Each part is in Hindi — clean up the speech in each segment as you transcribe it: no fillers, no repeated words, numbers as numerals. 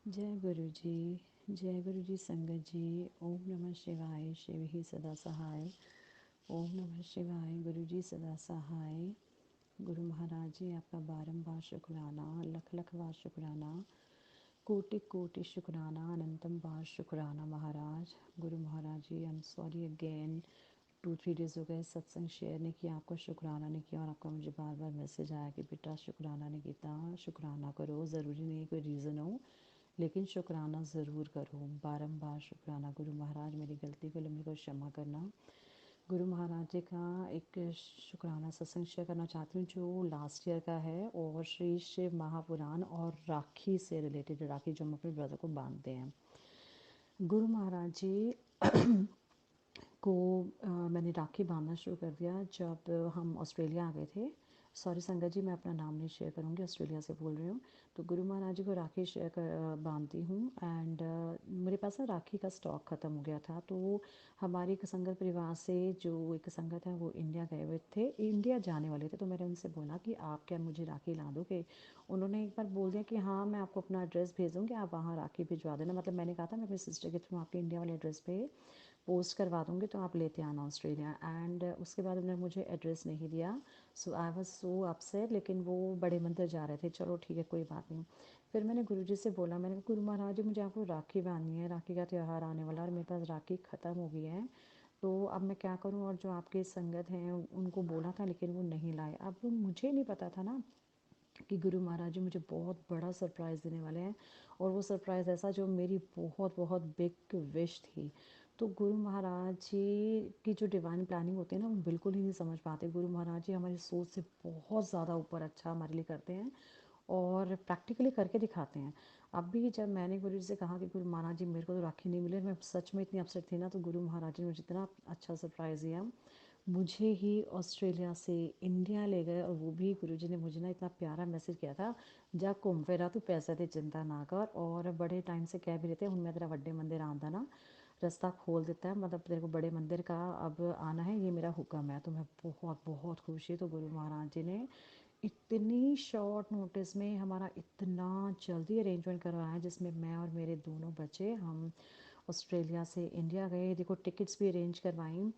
जय गुरु जी संगत जी। ओम नमः शिवाय, शिव ही सदा सहाय। ओम नमः शिवाय, गुरु जी सदा सहाय। गुरु महाराज जी आपका बारंबार शुक्राना, लख लख बार शुक्राना, कोटि कोटि शुक्राना, अनंतम बार शुक्राना महाराज। Guru Maharaj ji, I am sorry again, 2-3 days हो गए सत्संग शेयर नहीं किया, आपका शुक्राना नहीं किया, और आपका मुझे बार बार मैसेज आया कि बेटा शुक्राना नहीं किया, शुक्राना करो। ज़रूरी नहीं कोई रीज़न हो, लेकिन शुक्राना ज़रूर करो, बारंबार शुक्राना। गुरु महाराज मेरी गलती को मेरे को क्षमा करना। गुरु महाराज जी का एक शुक्राना सत्संग शेयर करना चाहती हूँ जो लास्ट ईयर का है, और श्री शिव महापुराण और राखी से रिलेटेड, राखी जो हम अपने ब्रदर को बांधते हैं। गुरु महाराज जी को मैंने राखी बांधना शुरू कर दिया जब हम ऑस्ट्रेलिया आ गए थे। सॉरी संगत जी, मैं अपना नाम नहीं शेयर करूँगी, ऑस्ट्रेलिया से बोल रही हूँ। तो गुरु महाराज जी को राखी शेयर कर बांधती हूँ, एंड मेरे पास ना राखी का स्टॉक ख़त्म हो गया था। तो हमारी एक संगत परिवार से जो एक संगत है वो इंडिया गए हुए थे, इंडिया जाने वाले थे। तो मैंने उनसे बोला कि आप क्या मुझे राखी ला दोगे। उन्होंने एक बार बोल दिया कि हाँ मैं आपको अपना एड्रेस भेजूँगी, आप वहाँ राखी भिजवा देना। मतलब मैंने कहा था मैं अपनी सिस्टर के थ्रू आपके इंडिया वाले एड्रेस पे पोस्ट करवा दूँगी, तो आप लेते आना ऑस्ट्रेलिया। एंड उसके बाद उन्होंने मुझे एड्रेस नहीं दिया। सो आई वाज सो अपसेट, लेकिन वो बड़े मंदिर जा रहे थे। चलो ठीक है, कोई बात नहीं। फिर मैंने गुरुजी से बोला, मैंने कहा गुरु महाराज जी मुझे आपको राखी बांधनी है, राखी का त्यौहार आने वाला है और मेरे पास राखी ख़त्म हो गई है, तो अब मैं क्या करूं। और जो आपके संगत हैं उनको बोला था लेकिन वो नहीं लाए। अब वो मुझे नहीं पता था ना कि गुरु महाराज जी मुझे बहुत बड़ा सरप्राइज़ देने वाले हैं, और वो सरप्राइज़ ऐसा जो मेरी बहुत बहुत बिग विश थी। तो गुरु महाराज जी की जो डिवाइन प्लानिंग होती है ना, वो बिल्कुल ही नहीं समझ पाते। गुरु महाराज जी हमारी सोच से बहुत ज़्यादा ऊपर अच्छा हमारे लिए करते हैं, और प्रैक्टिकली करके दिखाते हैं। अभी जब मैंने गुरु जी से कहा कि गुरु महाराज जी मेरे को तो राखी नहीं मिले, मैं सच में इतनी अपसेट थी ना, तो गुरु महाराज जी ने मुझे इतना अच्छा सरप्राइज़ दिया। मुझे ही ऑस्ट्रेलिया से इंडिया ले गए, और वो भी गुरुजी ने मुझे ना इतना प्यारा मैसेज किया था, जा घूम फिर आ, तू पैसे की चिंता ना कर। और बड़े टाइम से कह भी रहे थे हूँ मैं तेरा वड्डे मंदिर आंदा ना, रास्ता खोल देता है, मतलब तेरे को बड़े मंदिर का अब आना है, ये मेरा हुक्म है। तो मैं बहुत बहुत खुश हुई। तो गुरु महाराज जी ने इतनी शॉर्ट नोटिस में हमारा इतना जल्दी अरेंजमेंट करवाया, जिसमें मैं और मेरे दोनों बच्चे हम ऑस्ट्रेलिया से इंडिया गए। देखो टिकट्स भी अरेंज करवाई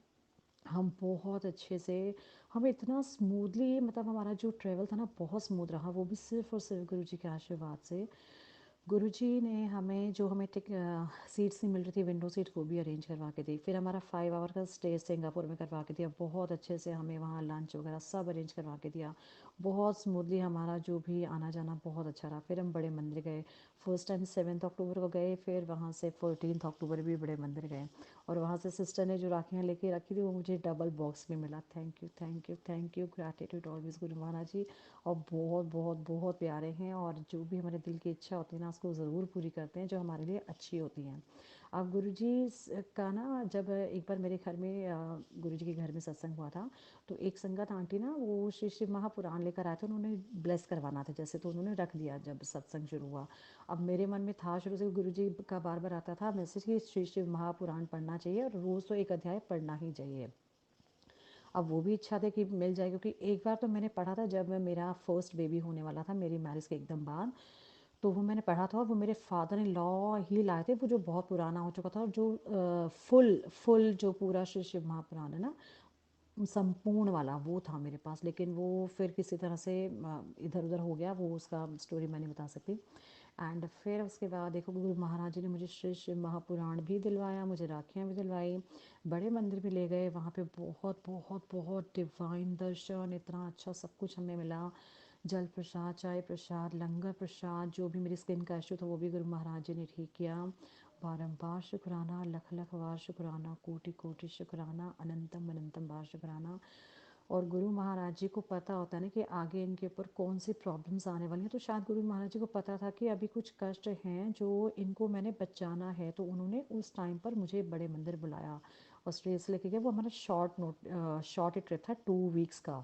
हम बहुत अच्छे से। हमें इतना स्मूथली, मतलब हमारा जो ट्रैवल था ना बहुत स्मूथ रहा, वो भी सिर्फ़ और सिर्फ गुरु जी के आशीर्वाद से। गुरुजी ने हमें जो हमें सीट्स नहीं मिल रही थी, विंडो सीट, वो भी अरेंज करवा के दी। फिर हमारा 5 आवर का स्टे सिंगापुर में करवा के दिया, बहुत अच्छे से हमें वहाँ लंच वगैरह सब अरेंज करवा के दिया। बहुत स्मूथली हमारा जो भी आना जाना बहुत अच्छा रहा। फिर हम बड़े मंदिर गए, फर्स्ट टाइम 7 अक्टूबर को गए, फिर वहाँ से 14 अक्टूबर भी बड़े मंदिर गए। और वहाँ से सिस्टर ने जो राखियाँ लेके रखी थी वो मुझे डबल बॉक्स में मिला। Thank you thank you thank you, gratitude always गुरु महाराज जी। और बहुत बहुत बहुत प्यारे हैं, और जो भी हमारे दिल की इच्छा होती है ना उसको ज़रूर पूरी करते हैं, जो हमारे लिए अच्छी होती हैं। अब गुरुजी का ना, जब एक बार मेरे घर में गुरुजी के घर में सत्संग हुआ था, तो एक संगत आंटी ना वो श्री शिव महापुराण लेकर आए थे, उन्होंने ब्लेस करवाना था जैसे, तो उन्होंने रख दिया जब सत्संग शुरू हुआ। अब मेरे मन में था शुरू से, गुरुजी का बार बार आता था मैसेज कि श्री शिव महापुराण पढ़ना चाहिए, और रोज़ तो एक अध्याय पढ़ना ही चाहिए। अब वो भी इच्छा थी कि मिल जाए, क्योंकि एक बार तो मैंने पढ़ा था जब मेरा फर्स्ट बेबी होने वाला था मेरी मैरिज के एकदम बाद। तो वो मैंने पढ़ा था, और वो मेरे फादर इन लॉ ही लाए थे, वो जो बहुत पुराना हो चुका था, और जो फुल फुल जो पूरा श्री शिव महापुराण है ना, संपूर्ण वाला वो था मेरे पास। लेकिन वो फिर किसी तरह से इधर उधर हो गया, वो उसका स्टोरी मैं नहीं बता सकती। एंड फिर उसके बाद देखो गुरु महाराज जी ने मुझे श्री शिव महापुराण भी दिलवाया, मुझे राखियाँ भी दिलवाई, बड़े मंदिर भी ले गए। वहाँ पे बहुत बहुत बहुत डिवाइन दर्शन, इतना अच्छा सब कुछ हमें मिला। जल प्रसाद, चाय प्रसाद, लंगर प्रसाद, जो भी मेरी स्किन का इशू था वो भी गुरु महाराज जी ने ठीक किया। बारंबार शुक्राना, लख लख बार शुक्राना, कोटि कोटि शुक्राना, अनंतम अनंतम बार शुक्राना। और गुरु महाराज जी को पता होता है ना कि आगे इनके ऊपर कौन सी प्रॉब्लम्स आने वाली हैं, तो शायद गुरु महाराज जी को पता था कि अभी कुछ कष्ट हैं जो इनको मैंने बचाना है, तो उन्होंने उस टाइम पर मुझे बड़े मंदिर बुलाया, ऑस्ट्रेलिया से लेके गए। वो हमारा शॉर्ट ट्रिप था, 2 वीक्स का।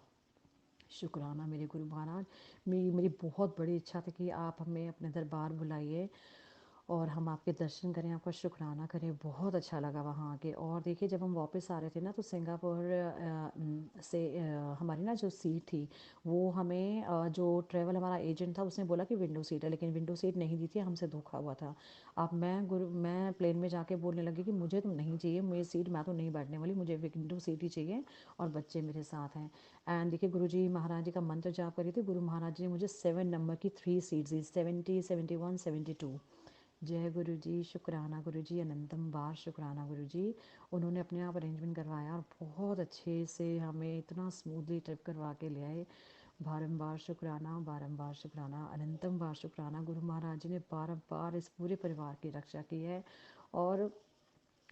शुक्राना मेरे गुरु महाराज। मेरी मेरी बहुत बड़ी इच्छा थी कि आप हमें अपने दरबार बुलाइए, और हम आपके दर्शन करें, आपका शुक्राना करें। बहुत अच्छा लगा वहाँ आके। और देखिए जब हम वापस आ रहे थे ना तो सिंगापुर से हमारी ना जो सीट थी वो हमें जो ट्रैवल हमारा एजेंट था उसने बोला कि विंडो सीट है, लेकिन विंडो सीट नहीं दी थी, हमसे धोखा हुआ था। अब मैं प्लेन में जाके बोलने लगी कि मुझे तो नहीं चाहिए, मेरी सीट मैं तो नहीं बैठने वाली, मुझे विंडो सीट ही चाहिए और बच्चे मेरे साथ हैं। एंड देखिए गुरुजी महाराज जी का मंत्र जाप करी थी। गुरु महाराज जी ने मुझे 7 नंबर की 3 सीट्स दी, 70, 71, 72। जय गुरु जी, शुक्राना गुरु जी, अनंतम बार शुक्राना गुरु जी। उन्होंने अपने आप अरेंजमेंट करवाया और बहुत अच्छे से हमें इतना स्मूथली ट्रिप करवा के ले आए। बारंबार शुक्राना, अनंतम बार शुक्राना। गुरु महाराज जी ने बारंबार इस पूरे परिवार की रक्षा की है। और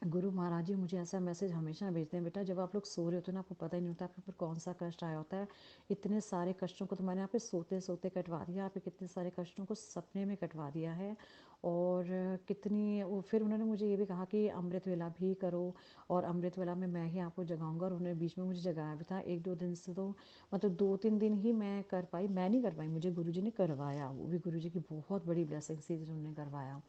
गुरु महाराज जी मुझे ऐसा मैसेज हमेशा भेजते हैं, बेटा जब आप लोग सो रहे होते हो ना आपको पता ही नहीं होता आपके ऊपर कौन सा कष्ट आया होता है। इतने सारे कष्टों को तो मैंने यहाँ पे सोते सोते कटवा दिया, आप कितने सारे कष्टों को सपने में कटवा दिया है। और कितनी वो फिर उन्होंने मुझे ये भी कहा कि अमृत वेला भी करो, और अमृत वेला में मैं ही आपको जगाऊंगा। और उन्होंने बीच में मुझे जगाया भी था 1-2 दिन से, तो मतलब 2-3 दिन ही मैं कर पाई, मैं नहीं कर पाई, मुझे गुरुजी ने करवाया, वो भी गुरुजी की बहुत बड़ी ब्लेसिंग थी जिन्होंने करवाया।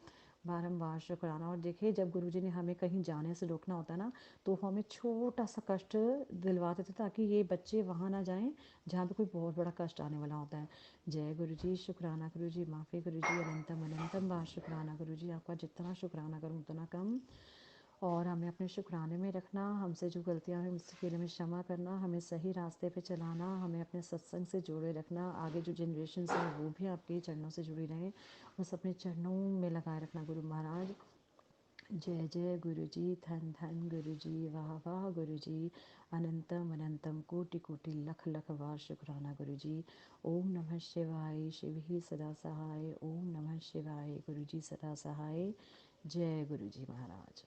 बारंबार शुक्राना। और देखिए जब गुरुजी ने हमें कहीं जाने से रोकना होता है ना तो वो हमें छोटा सा कष्ट दिलवाते थे ताकि ये बच्चे वहाँ ना जाएं जहाँ पे कोई बहुत बड़ा कष्ट आने वाला होता है। जय गुरु जी, शुक्राना गुरु जी, माफ़ी गुरु जी, अनंतम अनंतम बार शुक्राना गुरु जी। आपका जितना शुक्राना करूँ उतना कम। और हमें अपने शुक्राने में रखना, हमसे जो गलतियाँ हुई उसके लिए हमें क्षमा करना, हमें सही रास्ते पे चलाना, हमें अपने सत्संग से जोड़े रखना। आगे जो जनरेशन हैं वो भी आपके चरणों से जुड़ी रहें, बस अपने चरणों में लगाए रखना गुरु महाराज। जय जय गुरु जी, धन धन गुरु जी, वाह वाह गुरु जी, अनंतम अनंतम कोटि कोटि लख लख बार शुक्राना गुरु जी। ओम नमः शिवाय, शिव ही सदा सहाय। ओम नमः शिवाय, गुरु जी सदा सहाय। जय गुरु जी महाराज।